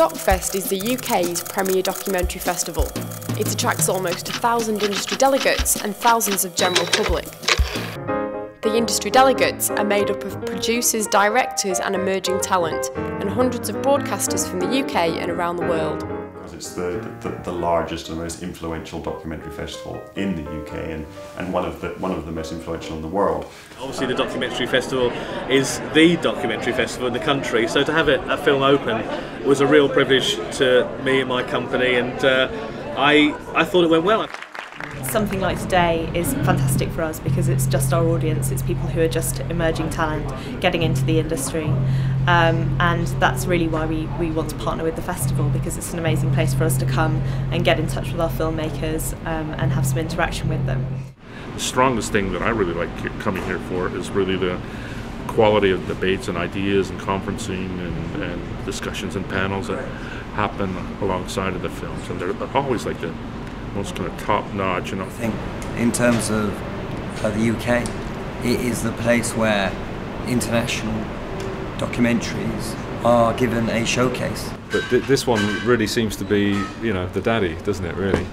SIDFF is the UK's premier documentary festival. It attracts almost 1,000 industry delegates and thousands of general public. The industry delegates are made up of producers, directors and emerging talent, and hundreds of broadcasters from the UK and around the world. It's the largest and most influential documentary festival in the UK and one of the most influential in the world. Obviously the documentary festival is the documentary festival in the country, so to have a film open was a real privilege to me and my company, and I thought it went well. Something like today is fantastic for us because it's just our audience, it's people who are just emerging talent getting into the industry, and that's really why we want to partner with the festival, because it's an amazing place for us to come and get in touch with our filmmakers and have some interaction with them. The strongest thing that I really like coming here for is really the quality of debates and ideas and conferencing and discussions and panels that happen alongside of the films, and they're always like the most kind of top-notch, you know. I think in terms of the UK, it is the place where international documentaries are given a showcase. But this one really seems to be, you know, the daddy, doesn't it, really?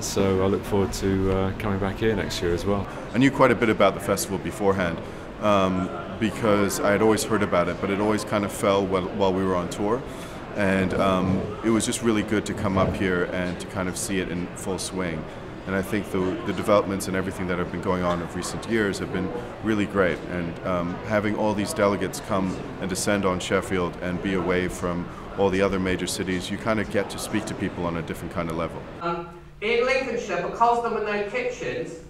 So I look forward to coming back here next year as well. I knew quite a bit about the festival beforehand because I had always heard about it, but it always kind of fell while we were on tour. And it was just really good to come up here and to kind of see it in full swing. And I think the developments and everything that have been going on of recent years have been really great. And having all these delegates come and descend on Sheffield and be away from all the other major cities, you kind of get to speak to people on a different kind of level. In Lincolnshire, because there were no kitchens,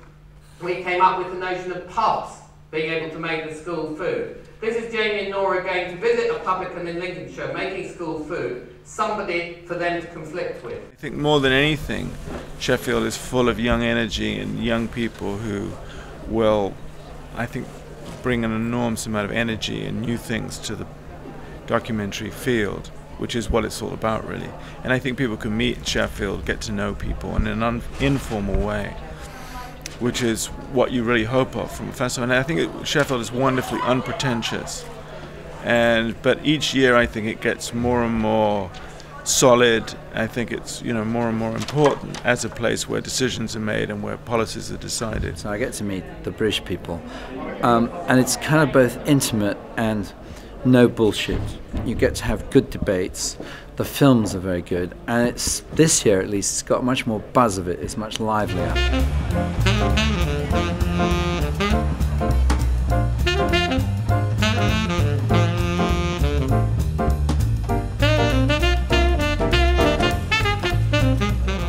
we came up with the notion of pubs being able to make the school food. This is Jamie and Nora going to visit a publican in Lincolnshire making school food, somebody for them to conflict with. I think more than anything, Sheffield is full of young energy and young people who will, I think, bring an enormous amount of energy and new things to the documentary field, which is what it's all about, really. And I think people can meet in Sheffield, get to know people in an informal way, which is what you really hope of from a festival. And I think Sheffield is wonderfully unpretentious, but each year I think it gets more and more solid. I think it's, you know, more and more important as a place where decisions are made and where policies are decided. So I get to meet the British people, and it's kind of both intimate and no bullshit. You get to have good debates. The films are very good, and it's, this year at least, it's got much more buzz of it. It's much livelier.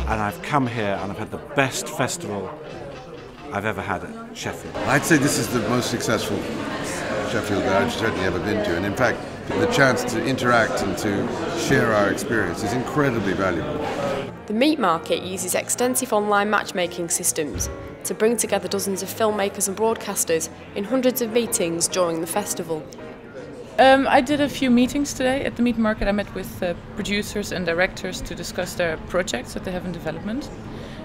And I've come here and I've had the best festival I've ever had at Sheffield. I'd say this is the most successful Sheffield that I've certainly ever been to, and in fact the chance to interact and to share our experience is incredibly valuable. The meat market uses extensive online matchmaking systems to bring together dozens of filmmakers and broadcasters in hundreds of meetings during the festival. I did a few meetings today at the meat market. I met with producers and directors to discuss their projects that they have in development,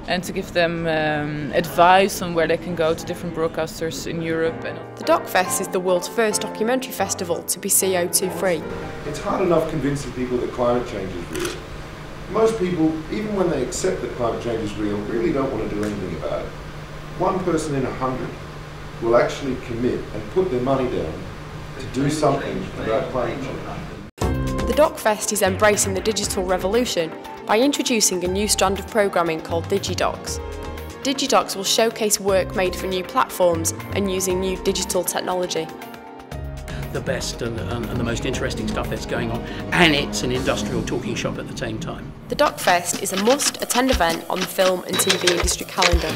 and to give them advice on where they can go to different broadcasters in Europe. The DocFest is the world's first documentary festival to be CO2 free. It's hard enough convincing people that climate change is real. Most people, even when they accept that climate change is real, really don't want to do anything about it. 1 person in 100 will actually commit and put their money down to do something about climate change. The DocFest is embracing the digital revolution by introducing a new strand of programming called DigiDocs. DigiDocs will showcase work made for new platforms and using new digital technology. The best and the most interesting stuff that's going on, and it's an industrial talking shop at the same time. The DocFest is a must-attend event on the film and TV industry calendar.